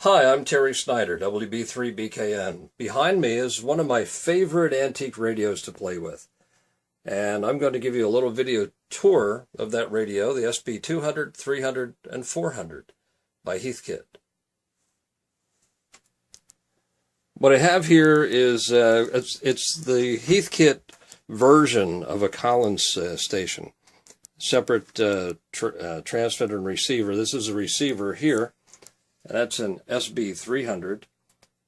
Hi, I'm Terry Snyder, WB3BKN. Behind me is one of my favorite antique radios to play with. And I'm going to give you a little video tour of that radio, the SB 200, 300, and 400 by Heathkit. What I have here is, it's the Heathkit version of a Collins station. Separate transmitter and receiver. This is a receiver here. That's an SB 300,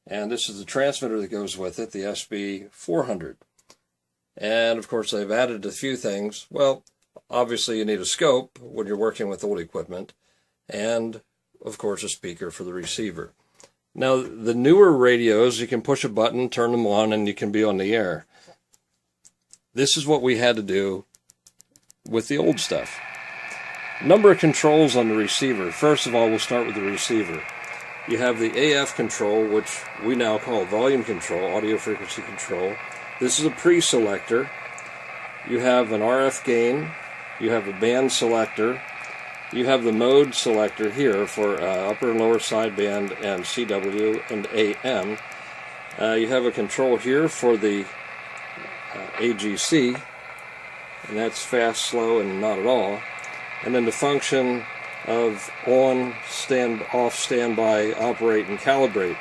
and this is the transmitter that goes with it, the SB 400. And of course they've added a few things. Well, obviously you need a scope when you're working with old equipment, and of course a speaker for the receiver. Now the newer radios, you can push a button, turn them on, and you can be on the air. This is what we had to do with the old stuff. Number of controls on the receiver. First of all, we'll start with the receiver. You have the AF control, which we now call volume control, audio frequency control. This is a pre-selector. You have an RF gain. You have a band selector. You have the mode selector here for upper and lower sideband and CW and AM. You have a control here for the AGC, and that's fast, slow, and not at all. And then the function of on, stand, off, standby, operate, and calibrate,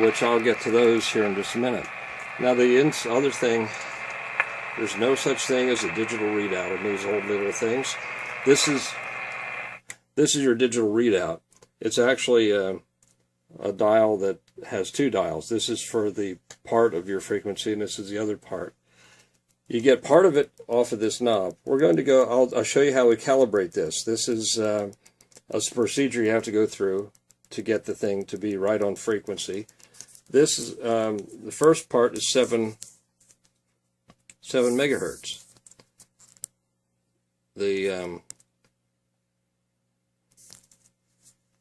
which I'll get to those here in just a minute. Now the other thing, there's no such thing as a digital readout in these old little things. This is your digital readout. It's actually a dial that has two dials. This is for the part of your frequency, and this is the other part. You get part of it off of this knob. We're going to go, I'll show you how we calibrate this. This is a procedure you have to go through to get the thing to be right on frequency. This is, the first part is 7 megahertz. The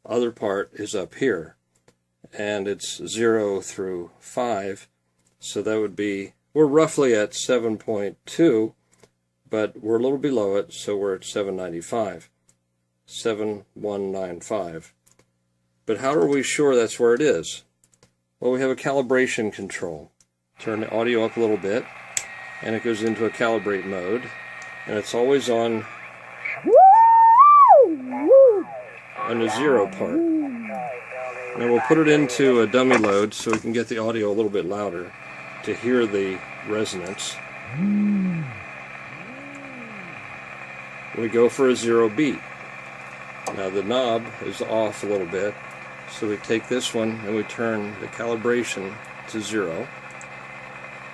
other part is up here, and it's 0 through 5, so that would be, we're roughly at 7.2, but we're a little below it, so we're at 795, 7195. But how are we sure that's where it is? Well, we have a calibration control. Turn the audio up a little bit, and it goes into a calibrate mode, and it's always on the 0 part. Now we'll put it into a dummy load so we can get the audio a little bit louder to hear the resonance. We go for a 0 beat. Now the knob is off a little bit, so we take this one and we turn the calibration to 0.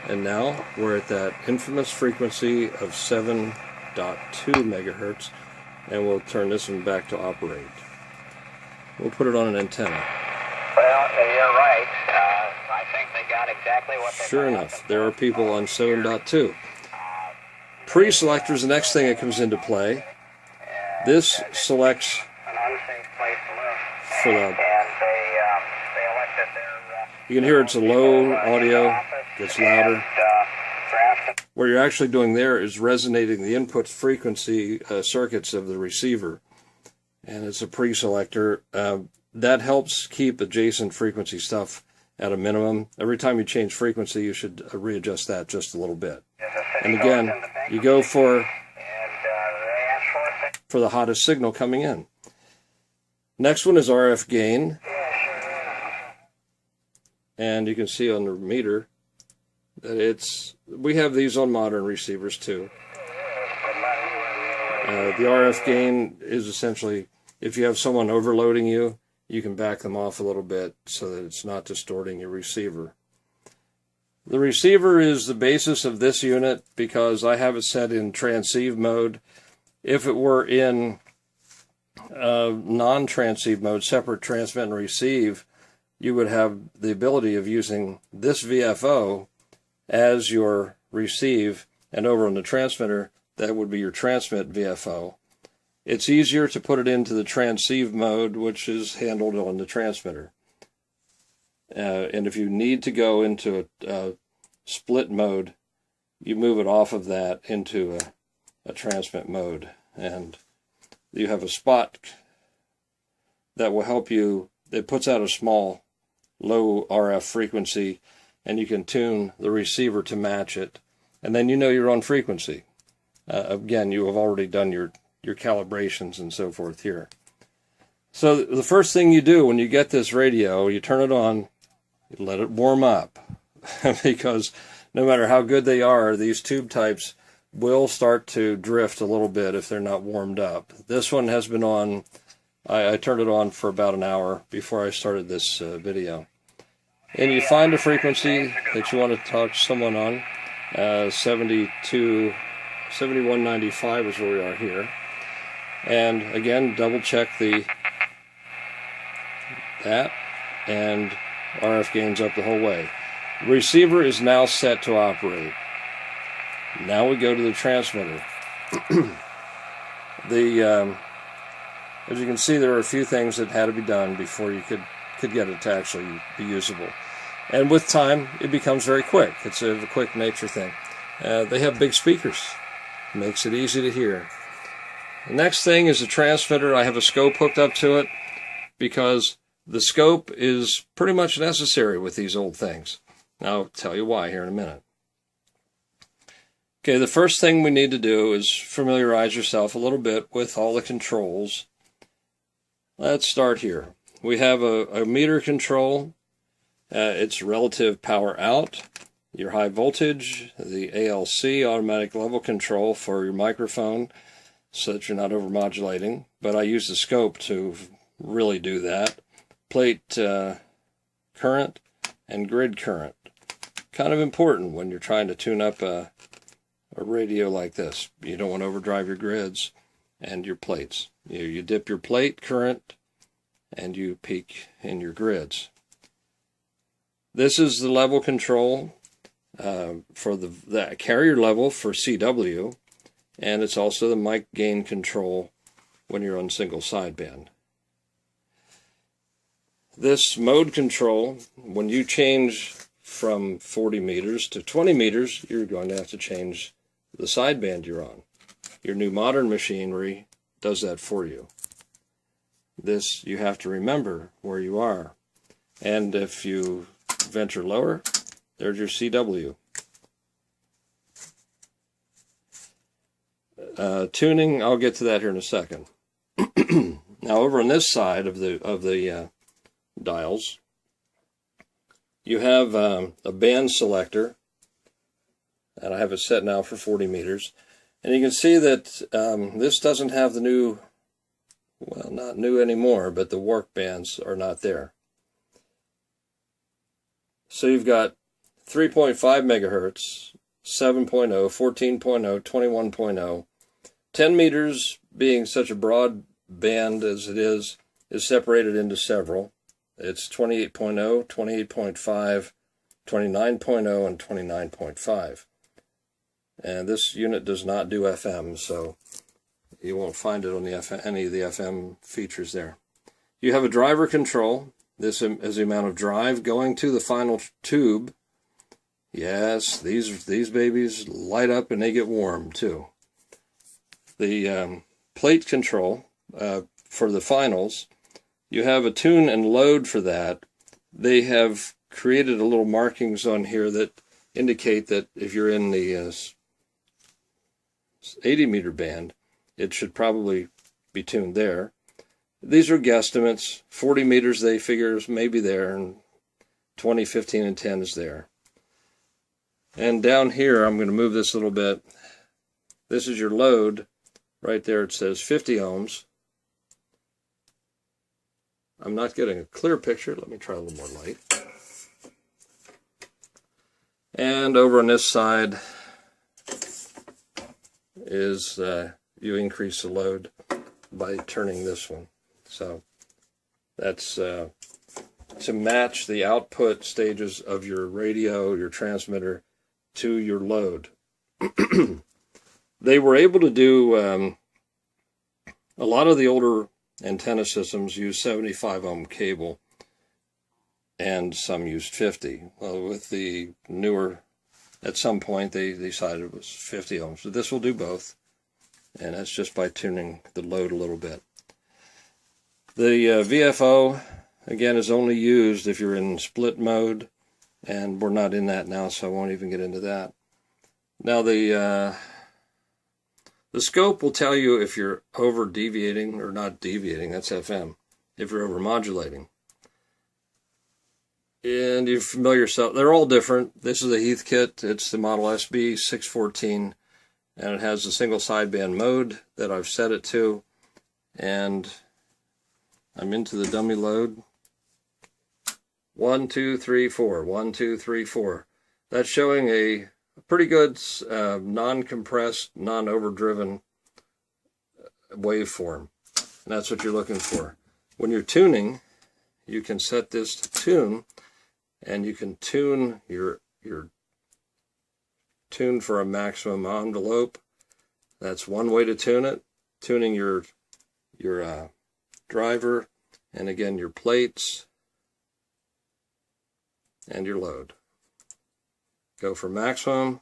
And now we're at that infamous frequency of 7.2 megahertz, and we'll turn this one back to operate. We'll put it on an antenna. Well, you're right. I think they got exactly what they Sure enough, there are people on 7.2. Pre-selector is the next thing that comes into play. This selects for the, you can hear it's a low audio, gets louder. What you're actually doing there is resonating the input frequency circuits of the receiver, and it's a pre-selector. That helps keep adjacent frequency stuff at a minimum. Every time you change frequency, you should readjust that just a little bit. And again, you go for the hottest signal coming in. Next one is RF gain. And you can see on the meter that we have these on modern receivers too. The RF gain is essentially, if you have someone overloading you, you can back them off a little bit so that it's not distorting your receiver. The receiver is the basis of this unit because I have it set in transceive mode. If it were in non-transceive mode, separate transmit and receive, you would have the ability of using this VFO as your receive, and over on the transmitter, that would be your transmit VFO. It's easier to put it into the transceive mode, which is handled on the transmitter. And if you need to go into a split mode, you move it off of that into a transmit mode. And you have a spot that will help you it puts out a small, low RF frequency, and you can tune the receiver to match it, and then you know you're on frequency. Again, you have already done your calibrations and so forth here. So the first thing you do when you get this radio, you turn it on, you let it warm up, because no matter how good they are, these tube types will start to drift a little bit if they're not warmed up. This one has been on, I turned it on for about an hour before I started this video. And you find a frequency that you want to talk to someone on. 7195 is where we are here. And again, double check that, and RF gains up the whole way. The receiver is now set to operate. Now we go to the transmitter. As you can see, there are a few things that had to be done before you could get it to actually be usable. And with time, it becomes very quick. It's a quick nature thing. They have big speakers. Makes it easy to hear. The next thing is the transmitter. I have a scope hooked up to it because the scope is pretty much necessary with these old things. Now, I'll tell you why here in a minute. Okay, the first thing we need to do is familiarize yourself a little bit with all the controls. Let's start here. We have a meter control. It's relative power out, your high voltage, the ALC, automatic level control for your microphone, so that you're not overmodulating. But I use the scope to really do that. Plate current and grid current. Kind of important when you're trying to tune up a radio like this. You don't want to overdrive your grids and your plates. You dip your plate current and you peak in your grids. This is the level control for the carrier level for CW, and it's also the mic gain control when you're on single sideband. This mode control, when you change from 40 meters to 20 meters, you're going to have to change the sideband you're on. Your new modern machinery does that for you. This, you have to remember where you are. And if you venture lower, there's your CW. Tuning, I'll get to that here in a second. Now over on this side of the dials, you have a band selector, and I have it set now for 40 meters. And you can see that this doesn't have the new, well, not new anymore, but the work bands are not there. So you've got 3.5 megahertz, 7.0, 14.0, 21.0. 10 meters, being such a broad band as it is separated into several. It's 28.0, 28.5, 29.0, and 29.5. And this unit does not do FM, so you won't find it on the any of the FM features there. You have a driver control. This is the amount of drive going to the final tube. Yes, these babies light up and they get warm too. The plate control for the finals, you have a tune and load for that. They have created a little markings on here that indicate that if you're in the 80 meter band, it should probably be tuned there. These are guesstimates. 40 meters they figure is maybe there, and 20, 15, and 10 is there. And down here, I'm going to move this a little bit. This is your load. Right there it says 50 ohms. I'm not getting a clear picture. Let me try a little more light. And over on this side is you increase the load by turning this one. So that's to match the output stages of your radio, your transmitter, to your load. They were able to do, a lot of the older antenna systems use 75 ohm cable, and some used 50. Well, with the newer, at some point they decided it was 50 ohms. So this will do both, and that's just by tuning the load a little bit. The VFO, again, is only used if you're in split mode, and we're not in that now, so I won't even get into that. Now the scope will tell you if you're over deviating or not deviating. That's FM. If you're over modulating. And you familiar yourself, they're all different. This is the Heathkit. It's the model SB 614, and it has a single sideband mode that I've set it to. And I'm into the dummy load. 1, 2, 3, 4. 1, 2, 3, 4. That's showing a pretty good non-compressed, non-overdriven waveform. And that's what you're looking for. When you're tuning, you can set this to tune, and you can tune your tune for a maximum envelope. That's one way to tune it. Tuning your driver, and again your plates and your load. Go for maximum,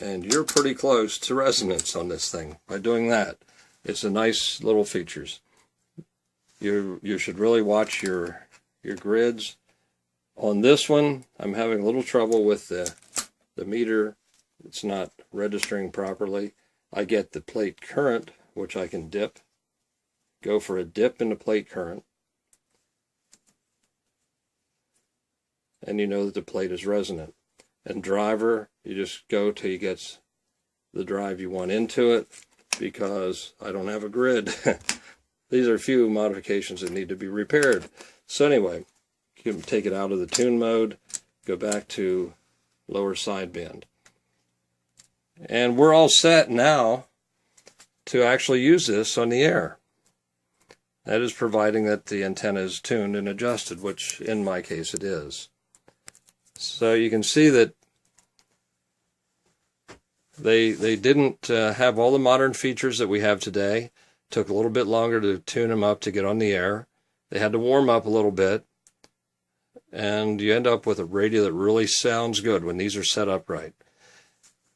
and you're pretty close to resonance on this thing by doing that. It's a nice little features. You should really watch your grids. On this one, I'm having a little trouble with the meter. It's not registering properly. I get the plate current, which I can dip. Go for a dip in the plate current. And you know that the plate is resonant. And driver, you just go till you get the drive you want into it, because I don't have a grid. These are a few modifications that need to be repaired. So anyway, you can take it out of the tune mode, go back to lower sideband. And we're all set now to actually use this on the air. That is providing that the antenna is tuned and adjusted, which in my case it is. So you can see that they didn't have all the modern features that we have today. Took a little bit longer to tune them up to get on the air. They had to warm up a little bit. And you end up with a radio that really sounds good when these are set up right.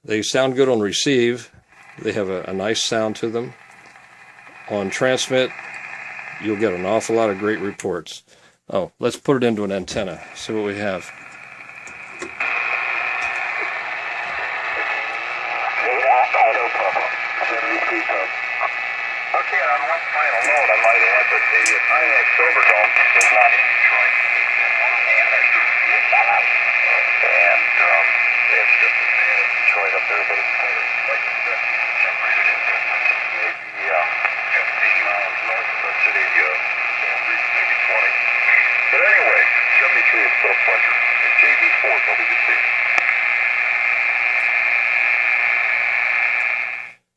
They sound good on receive. They have a nice sound to them. On transmit, you'll get an awful lot of great reports. Oh, let's put it into an antenna, see what we have. Okay, on one final note, I might add that the INX Silverdome is not in Detroit. And it's just as bad as Detroit up there, but it's kind of like separated into maybe 15 miles north of the city, maybe 20. But anyway, 73 is still a pleasure. It's JD4 WC.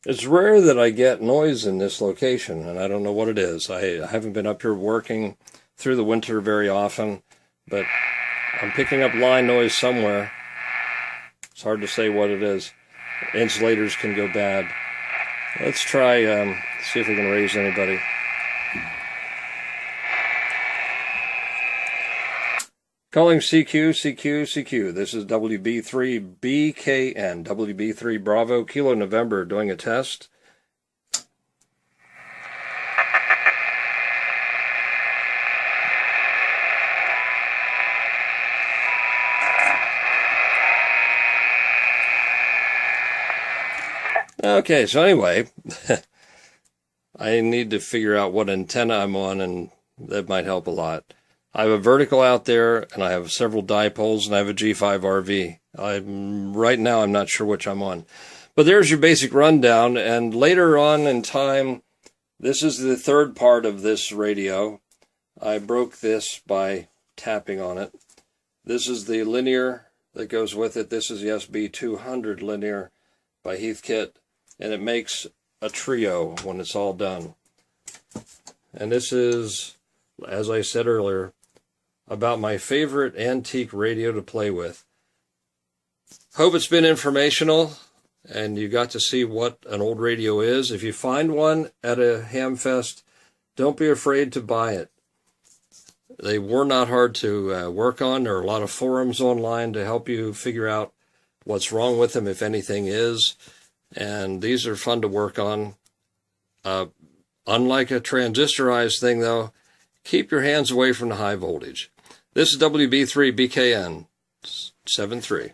It's rare that I get noise in this location, and I don't know what it is. I haven't been up here working through the winter very often, but I'm picking up line noise somewhere. It's hard to say what it is. Insulators can go bad. Let's try, see if we can raise anybody. Calling CQ. This is WB3BKN, WB3 Bravo Kilo November, doing a test. Okay, so anyway, I need to figure out what antenna I'm on, and that might help a lot. I have a vertical out there, and I have several dipoles, and I have a G5 RV. Right now, I'm not sure which I'm on. But there's your basic rundown, and later on in time, this is the third part of this radio. I broke this by tapping on it. This is the linear that goes with it. This is the SB200 linear by Heathkit, and it makes a trio when it's all done. And this is, as I said earlier, about my favorite antique radio to play with. Hope it's been informational and you got to see what an old radio is. If you find one at a hamfest, don't be afraid to buy it. They were not hard to work on. There are a lot of forums online to help you figure out what's wrong with them, if anything is. And these are fun to work on. Unlike a transistorized thing, though, Keep your hands away from the high voltage. This is WB3BKN 73.